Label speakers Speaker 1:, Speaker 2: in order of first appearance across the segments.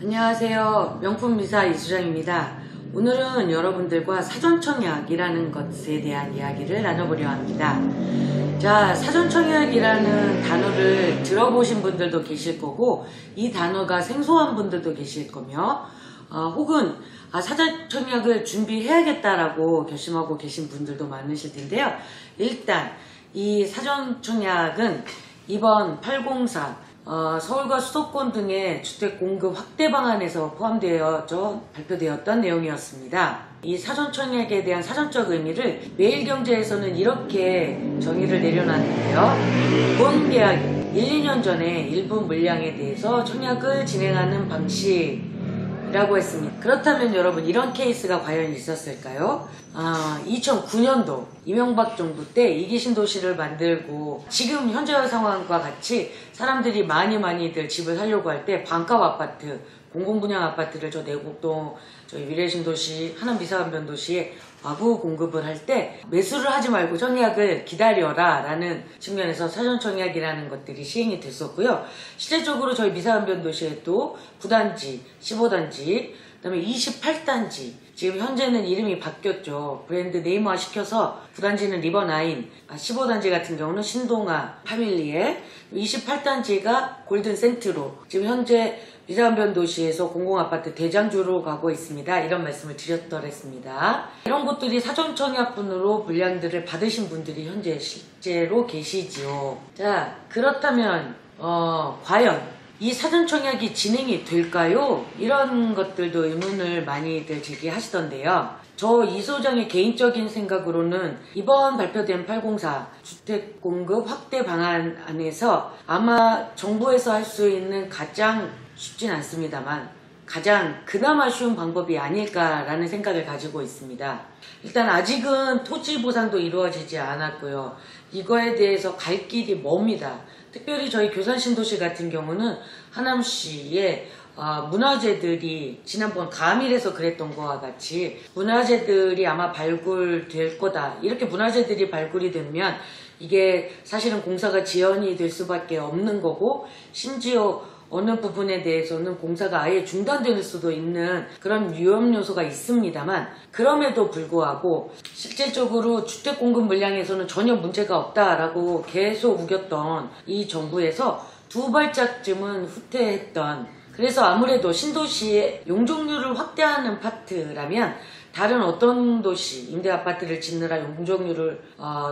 Speaker 1: 안녕하세요. 명품미사 이수정입니다. 오늘은 여러분들과 사전청약이라는 것에 대한 이야기를 나눠보려 합니다. 자, 사전청약이라는 단어를 들어보신 분들도 계실 거고, 이 단어가 생소한 분들도 계실 거며, 혹은 사전청약을 준비해야겠다라고 결심하고 계신 분들도 많으실 텐데요. 일단 이 사전청약은 이번 804 서울과 수도권 등의 주택 공급 확대 방안에서 포함되어져 발표되었던 내용이었습니다. 이 사전청약에 대한 사전적 의미를 매일경제에서는 이렇게 정의를 내려놨는데요. 본 계약 1, 2년 전에 일부 물량에 대해서 청약을 진행하는 방식이라고 했습니다. 그렇다면 여러분, 이런 케이스가 과연 있었을까요? 2009년도 이명박 정부 때 이기신도시를 만들고 지금 현재 상황과 같이 사람들이 많이들 집을 사려고 할 때 반값 아파트, 공공분양 아파트를 저 내곡동, 저희 위례신도시, 하남 미사안변도시에 와구 공급을 할 때 매수를 하지 말고 청약을 기다려라 라는 측면에서 사전청약이라는 것들이 시행이 됐었고요. 실제적으로 저희 미사안변도시에도 9단지, 15단지, 그 다음에 28단지, 지금 현재는 이름이 바뀌었죠. 브랜드 네이머화 시켜서 9단지는 리버나인, 15단지 같은 경우는 신동아 파밀리에, 28단지가 골든 센트로 지금 현재 미사안변도시에서 공공아파트 대장주로 가고 있습니다. 이런 말씀을 드렸더랬습니다. 이런 곳들이 사전청약분으로 물량들을 받으신 분들이 현재 실제로 계시지요. 자, 그렇다면 과연 이 사전청약이 진행이 될까요? 이런 것들도 의문을 많이들 제기하시던데요. 저 이소장의 개인적인 생각으로는 이번 발표된 804 주택공급 확대 방안 안에서 아마 정부에서 할 수 있는 가장 쉽진 않습니다만 가장 그나마 쉬운 방법이 아닐까라는 생각을 가지고 있습니다. 일단 아직은 토지 보상도 이루어지지 않았고요. 이거에 대해서 갈 길이 멉니다. 특별히 저희 교산신도시 같은 경우는 하남시에 문화재들이 지난번 가밀에서 그랬던 거와 같이 문화재들이 아마 발굴될 거다. 이렇게 문화재들이 발굴이 되면 이게 사실은 공사가 지연이 될 수밖에 없는 거고, 심지어 어느 부분에 대해서는 공사가 아예 중단될 수도 있는 그런 위험 요소가 있습니다만, 그럼에도 불구하고 실질적으로 주택 공급 물량에서는 전혀 문제가 없다라고 계속 우겼던 이 정부에서 두 발짝쯤은 후퇴했던, 그래서 아무래도 신도시의 용적률을 확대하는 파트라면 다른 어떤 도시 임대아파트를 짓느라 용적률을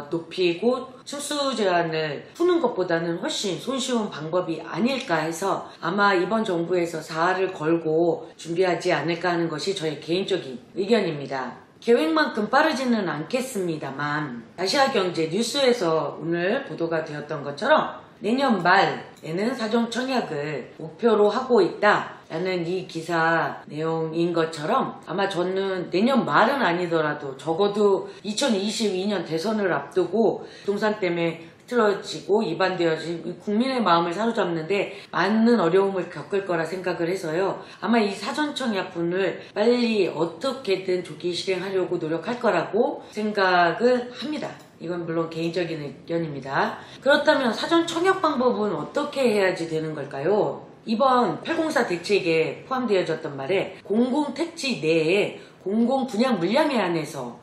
Speaker 1: 높이고 층수 제한을 푸는 것보다는 훨씬 손쉬운 방법이 아닐까 해서 아마 이번 정부에서 사활을 걸고 준비하지 않을까 하는 것이 저의 개인적인 의견입니다. 계획만큼 빠르지는 않겠습니다만 아시아경제 뉴스에서 오늘 보도가 되었던 것처럼 내년 말에는 사전청약을 목표로 하고 있다라는 이 기사 내용인 것처럼 아마 저는 내년 말은 아니더라도 적어도 2022년 대선을 앞두고 부동산 때문에 흐트러지고 이반되어진 국민의 마음을 사로잡는데 많은 어려움을 겪을 거라 생각을 해서요. 아마 이 사전청약분을 빨리 어떻게든 조기 실행하려고 노력할 거라고 생각을 합니다. 이건 물론 개인적인 의견입니다. 그렇다면 사전청약 방법은 어떻게 해야지 되는 걸까요? 이번 804 대책에 포함되어졌던 말에 공공택지 내에 공공분양 물량에 한해서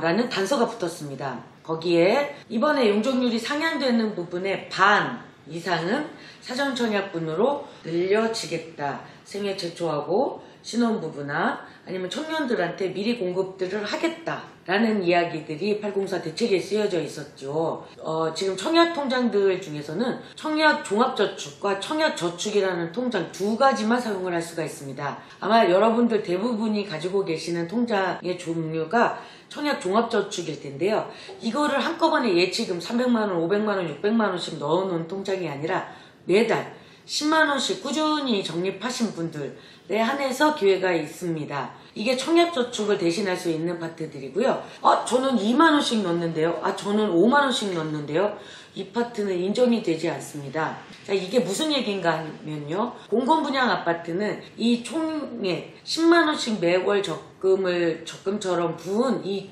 Speaker 1: 라는 단서가 붙었습니다. 거기에 이번에 용적률이 상향되는 부분의 반 이상은 사전청약분으로 늘려지겠다. 생애 최초하고 신혼부부나 아니면 청년들한테 미리 공급들을 하겠다라는 이야기들이 804 대책에 쓰여져 있었죠. 지금 청약통장들 중에서는 청약종합저축과 청약저축이라는 통장 두 가지만 사용을 할 수가 있습니다. 아마 여러분들 대부분이 가지고 계시는 통장의 종류가 청약종합저축일 텐데요. 이거를 한꺼번에 예치금 300만원, 500만원, 600만원씩 넣어놓은 통장이 아니라 매달 10만원씩 꾸준히 적립하신 분들에 한해서 기회가 있습니다. 이게 청약저축을 대신할 수 있는 파트들이고요. 저는 2만원씩 넣는데요. 저는 5만원씩 넣는데요. 이 파트는 인정이 되지 않습니다. 자, 이게 무슨 얘기인가 하면요. 공공분양 아파트는 이 총액 10만원씩 매월 적금처럼 부은 이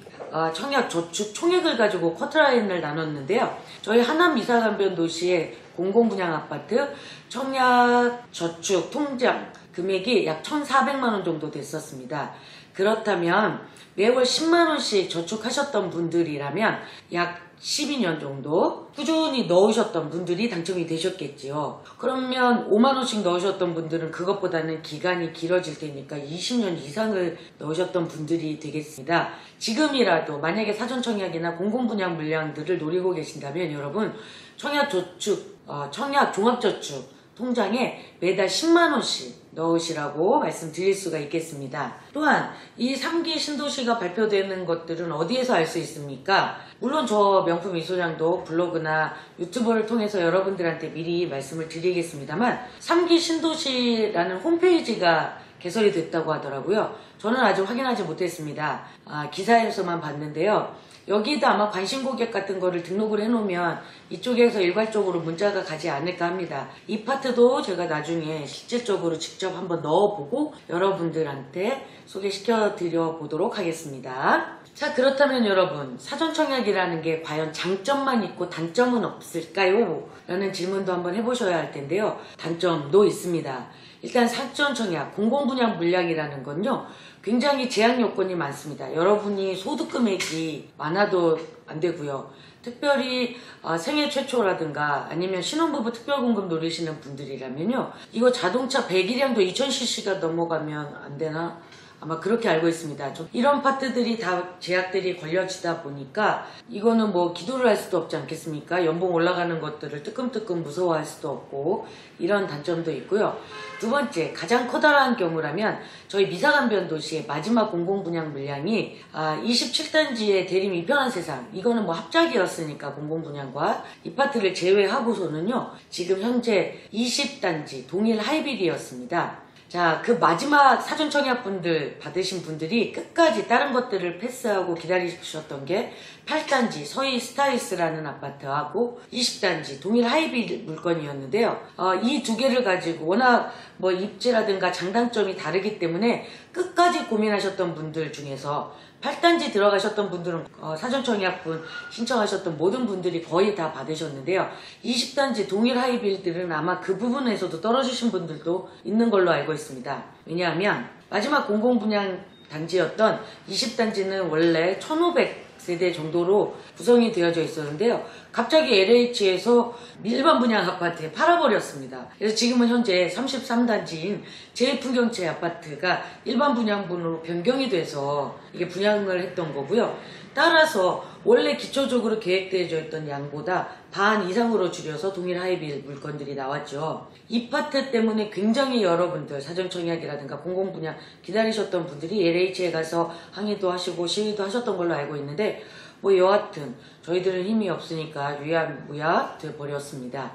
Speaker 1: 청약 저축 총액을 가지고 커트라인을 나눴는데요. 저희 하남 미사간변 도시의 공공분양 아파트 청약 저축 통장 금액이 약 1,400만원 정도 됐었습니다. 그렇다면 매월 10만원씩 저축하셨던 분들이라면 약 12년 정도 꾸준히 넣으셨던 분들이 당첨이 되셨겠지요. 그러면 5만원씩 넣으셨던 분들은 그것보다는 기간이 길어질 테니까 20년 이상을 넣으셨던 분들이 되겠습니다. 지금이라도 만약에 사전청약이나 공공분양 물량들을 노리고 계신다면 여러분 청약저축, 청약종합저축 통장에 매달 10만원씩 넣으시라고 말씀드릴 수가 있겠습니다. 또한 이 3기 신도시가 발표되는 것들은 어디에서 알 수 있습니까? 물론 저 명품 이소장도 블로그나 유튜브를 통해서 여러분들한테 미리 말씀을 드리겠습니다만 3기 신도시라는 홈페이지가 개설이 됐다고 하더라고요. 저는 아직 확인하지 못했습니다. 기사에서만 봤는데요. 여기도 아마 관심 고객 같은 거를 등록을 해놓으면 이쪽에서 일괄적으로 문자가 가지 않을까 합니다. 이 파트도 제가 나중에 실질적으로 직접 한번 넣어보고 여러분들한테 소개시켜 드려 보도록 하겠습니다. 자, 그렇다면 여러분 사전청약이라는 게 과연 장점만 있고 단점은 없을까요? 라는 질문도 한번 해보셔야 할 텐데요. 단점도 있습니다. 일단 사전청약, 공공분양 물량이라는 건요. 굉장히 제약 요건이 많습니다. 여러분이 소득 금액이 많아도 안 되고요. 특별히 생애 최초라든가 아니면 신혼부부 특별공급 노리시는 분들이라면요. 이거 자동차 배기량도 2000cc가 넘어가면 안 되나? 아마 그렇게 알고 있습니다. 이런 파트들이 다 제약들이 걸려지다 보니까 이거는 뭐 기도를 할 수도 없지 않겠습니까? 연봉 올라가는 것들을 뜨끔뜨끔 무서워할 수도 없고 이런 단점도 있고요. 두 번째, 가장 커다란 경우라면 저희 미사간변 도시의 마지막 공공분양 물량이 27단지의 대림 이편한 세상, 이거는 뭐 합작이었으니까 공공분양과 이 파트를 제외하고서는요. 지금 현재 20단지 동일 하이빌이었습니다. 자, 그 마지막 사전청약분들 받으신 분들이 끝까지 다른 것들을 패스하고 기다리셨던 게 8단지 서희 스타이스라는 아파트하고 20단지 동일 하이빌 물건이었는데요. 이 두 개를 가지고 워낙 뭐 입지라든가 장단점이 다르기 때문에 끝까지 고민하셨던 분들 중에서 8단지 들어가셨던 분들은 사전청약분 신청하셨던 모든 분들이 거의 다 받으셨는데요. 20단지 동일 하이빌들은 아마 그 부분에서도 떨어지신 분들도 있는 걸로 알고 있습니다. 왜냐하면 마지막 공공분양 단지였던 20단지는 원래 1500세대 정도로 구성이 되어져 있었는데요. 갑자기 LH에서 일반 분양 아파트에 팔아버렸습니다. 그래서 지금은 현재 33단지인 제일풍경채 아파트가 일반 분양분으로 변경이 돼서 이게 분양을 했던 거고요. 따라서 원래 기초적으로 계획되어져 있던 양보다 반 이상으로 줄여서 동일 하이빌 물건들이 나왔죠. 이 파트 때문에 굉장히 여러분들 사전청약이라든가 공공분양 기다리셨던 분들이 LH에 가서 항의도 하시고 시위도 하셨던 걸로 알고 있는데 뭐 여하튼 저희들은 힘이 없으니까 유야무야 돼버렸습니다.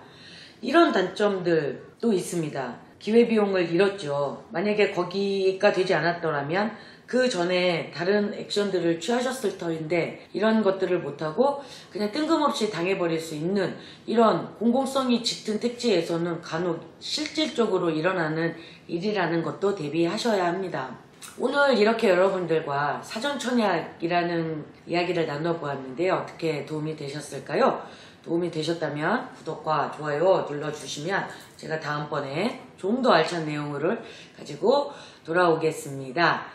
Speaker 1: 이런 단점들도 있습니다. 기회비용을 잃었죠. 만약에 거기가 되지 않았더라면 그 전에 다른 액션들을 취하셨을 터인데 이런 것들을 못하고 그냥 뜬금없이 당해버릴 수 있는 이런 공공성이 짙은 택지에서는 간혹 실질적으로 일어나는 일이라는 것도 대비하셔야 합니다. 오늘 이렇게 여러분들과 사전청약이라는 이야기를 나눠보았는데요. 어떻게 도움이 되셨을까요? 도움이 되셨다면 구독과 좋아요 눌러주시면 제가 다음번에 좀 더 알찬 내용을 가지고 돌아오겠습니다.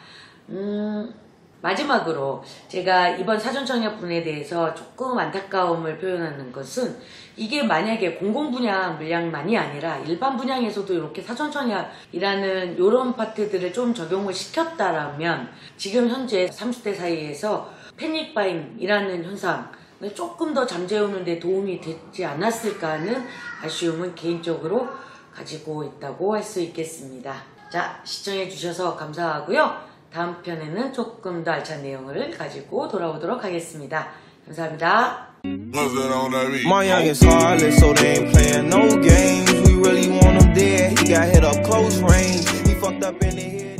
Speaker 1: 마지막으로 제가 이번 사전청약분에 대해서 조금 안타까움을 표현하는 것은 이게 만약에 공공분양 물량만이 아니라 일반 분양에서도 이렇게 사전청약이라는 이런 파트들을 좀 적용을 시켰다라면 지금 현재 30대 사이에서 패닉바잉이라는 현상을 조금 더 잠재우는 데 도움이 되지 않았을까 하는 아쉬움은 개인적으로 가지고 있다고 할 수 있겠습니다. 자, 시청해 주셔서 감사하고요. 다음 편에는 조금 더 알찬 내용을 가지고 돌아오도록 하겠습니다. 감사합니다.
Speaker 2: My youngest heartless, so they ain't playing no games. We really want him dead. He got hit up close range. He fucked up in the head.